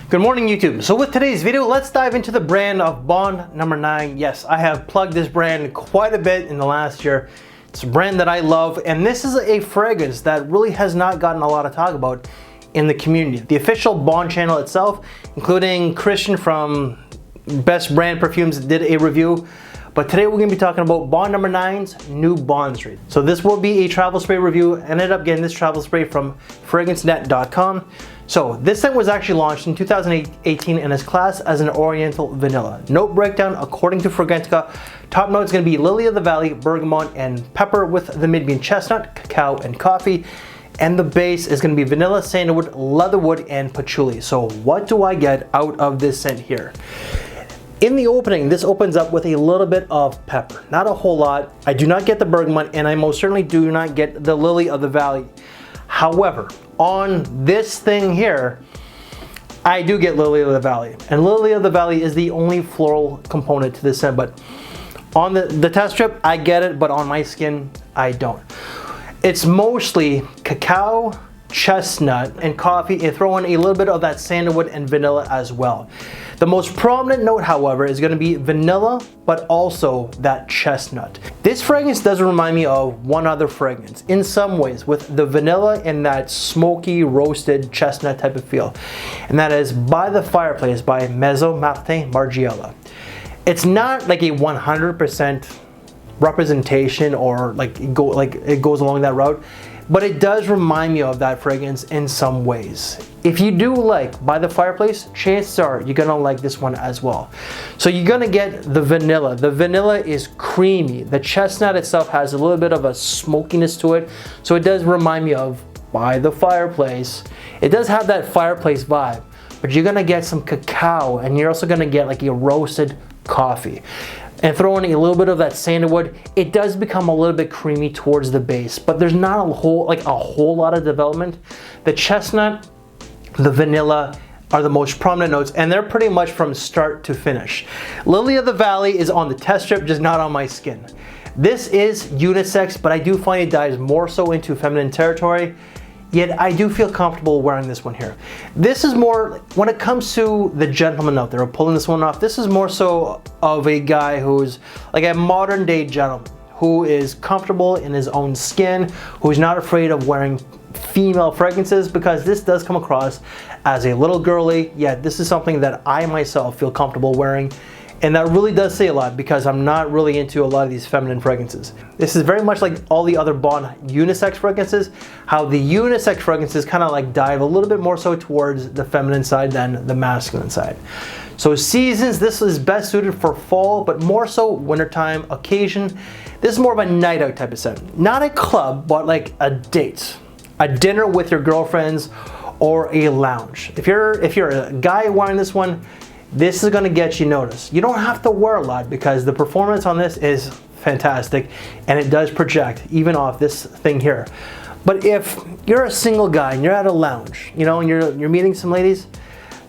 Good morning, YouTube. So with today's video, let's dive into the brand of Bond Number 9. Yes, I have plugged this brand quite a bit in the last year. It's a brand that I love, and this is a fragrance that really has not gotten a lot of talk about in the community. The official Bond channel itself, including Christian from Best Brand Perfumes, did a review. But today we're going to be talking about Bond Number 9's new Bond spray. So this will be a travel spray review. I ended up getting this travel spray from fragrancenet.com. So this scent was actually launched in 2018 and is classed as an Oriental Vanilla. Note breakdown: according to Fragrantica, top note is going to be lily of the valley, bergamot, and pepper, with the mid being chestnut, cacao, and coffee. And the base is going to be vanilla, sandalwood, leatherwood, and patchouli. So what do I get out of this scent here? In the opening, this opens up with a little bit of pepper. Not a whole lot. I do not get the bergamot, and I most certainly do not get the lily of the valley. However, on this thing here, I do get lily of the valley. And lily of the valley is the only floral component to this scent, but on the test strip, I get it, but on my skin, I don't. It's mostly cacao, chestnut, and coffee, and throw in a little bit of that sandalwood and vanilla as well. The most prominent note, however, is going to be vanilla, but also that chestnut. This fragrance does remind me of one other fragrance in some ways, with the vanilla and that smoky, roasted chestnut type of feel. And that is By the Fireplace by Maison Martin Margiela. It's not like a 100% representation or it goes along that route, but it does remind me of that fragrance in some ways. If you do like By the Fireplace, chances are you're gonna like this one as well. So you're gonna get the vanilla. The vanilla is creamy. The chestnut itself has a little bit of a smokiness to it, so it does remind me of By the Fireplace. It does have that fireplace vibe, but you're gonna get some cacao, and you're also gonna get like a roasted coffee. And throw in a little bit of that sandalwood, it does become a little bit creamy towards the base, but there's not a whole lot of development. The chestnut, the vanilla are the most prominent notes, and they're pretty much from start to finish. Lily of the Valley is on the test strip, just not on my skin. This is unisex, but I do find it dives more so into feminine territory. Yet I do feel comfortable wearing this one here. This is more, when it comes to the gentleman out there pulling this one off, this is more so of a guy who's like a modern day gentleman, who is comfortable in his own skin, who's not afraid of wearing female fragrances, because this does come across as a little girly, yet this is something that I myself feel comfortable wearing. And that really does say a lot, because I'm not really into a lot of these feminine fragrances. This is very much like all the other Bond unisex fragrances, how the unisex fragrances kind of like dive a little bit more so towards the feminine side than the masculine side. So seasons, this is best suited for fall, but more so wintertime occasion. This is more of a night out type of scent. Not a club, but like a date, a dinner with your girlfriends, or a lounge. If you're a guy wearing this one, this is going to get you noticed. You don't have to wear a lot, because the performance on this is fantastic, and it does project even off this thing here. But if you're a single guy and you're at a lounge, you know, and you're meeting some ladies,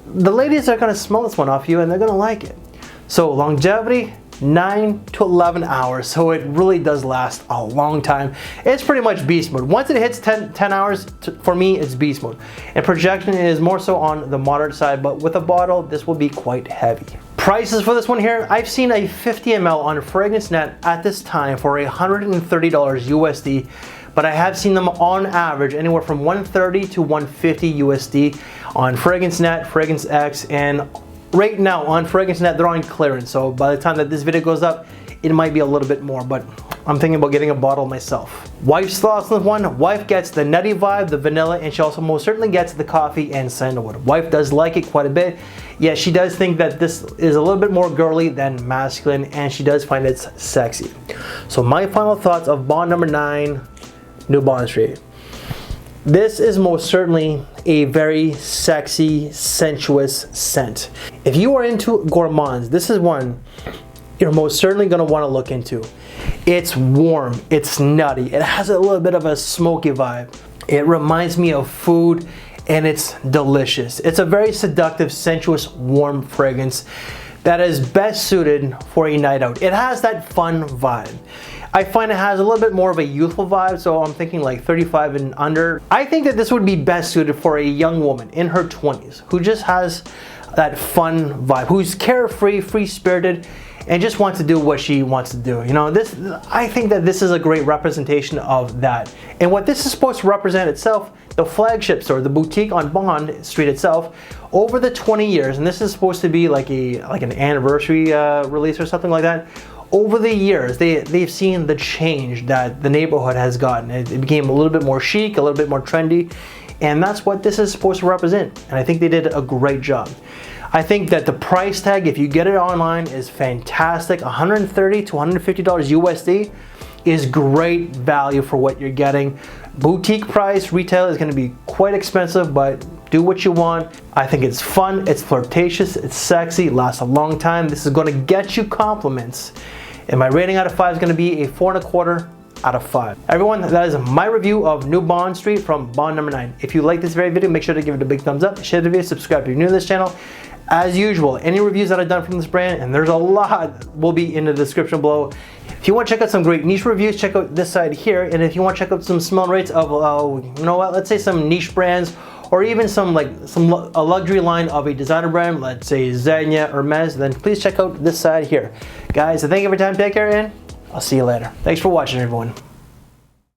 the ladies are going to smell this one off you, and they're going to like it. So longevity, 9 to 11 hours, so it really does last a long time. It's pretty much beast mode. Once it hits 10 hours, for me, it's beast mode. And projection is more so on the moderate side, but with a bottle, this will be quite heavy. Prices for this one here, I've seen a 50 ml on FragranceNet at this time for $130 USD, but I have seen them on average anywhere from $130 to $150 USD on FragranceNet, FragranceX, and right now on FragranceNet, they're on clearance, so by the time that this video goes up, it might be a little bit more, but I'm thinking about getting a bottle myself. Wife's thoughts on this one: wife gets the nutty vibe, the vanilla, and she also most certainly gets the coffee and sandalwood. Wife does like it quite a bit. Yeah, she does think that this is a little bit more girly than masculine, and she does find it sexy. So my final thoughts of Bond Number 9, new Bond spray. This is most certainly a very sexy, sensuous scent. If you are into gourmands, this is one you're most certainly going to want to look into. It's warm, it's nutty, it has a little bit of a smoky vibe. It reminds me of food, and it's delicious. It's a very seductive, sensuous, warm fragrance that is best suited for a night out. It has that fun vibe. I find it has a little bit more of a youthful vibe, so I'm thinking like 35 and under. I think that this would be best suited for a young woman in her 20s who just has that fun vibe, who's carefree, free-spirited, and just wants to do what she wants to do. You know, I think that this is a great representation of that. And what this is supposed to represent itself, the flagship store, the boutique on Bond Street itself, over the 20 years, and this is supposed to be like an anniversary release or something like that. Over the years, they've seen the change that the neighborhood has gotten. It became a little bit more chic, a little bit more trendy, and that's what this is supposed to represent. And I think they did a great job. I think that the price tag, if you get it online, is fantastic. $130 to $150 USD is great value for what you're getting. Boutique price, retail is going to be quite expensive, but do what you want. I think it's fun, it's flirtatious, it's sexy, lasts a long time. This is going to get you compliments. And my rating out of 5 is going to be a 4.25 out of 5. Everyone, that is my review of New Bond Street from Bond number 9. If you like this very video, make sure to give it a big thumbs up, share the video, subscribe if you're new to this channel. As usual, any reviews that I've done from this brand, and there's a lot, will be in the description below. If you want to check out some great niche reviews, check out this side here. And if you want to check out some small rates of, you know what, let's say some niche brands, or even a luxury line of a designer brand, let's say Zegna or Hermes, then please check out this side here. Guys, thank you for your time, take care, and I'll see you later. Thanks for watching, everyone.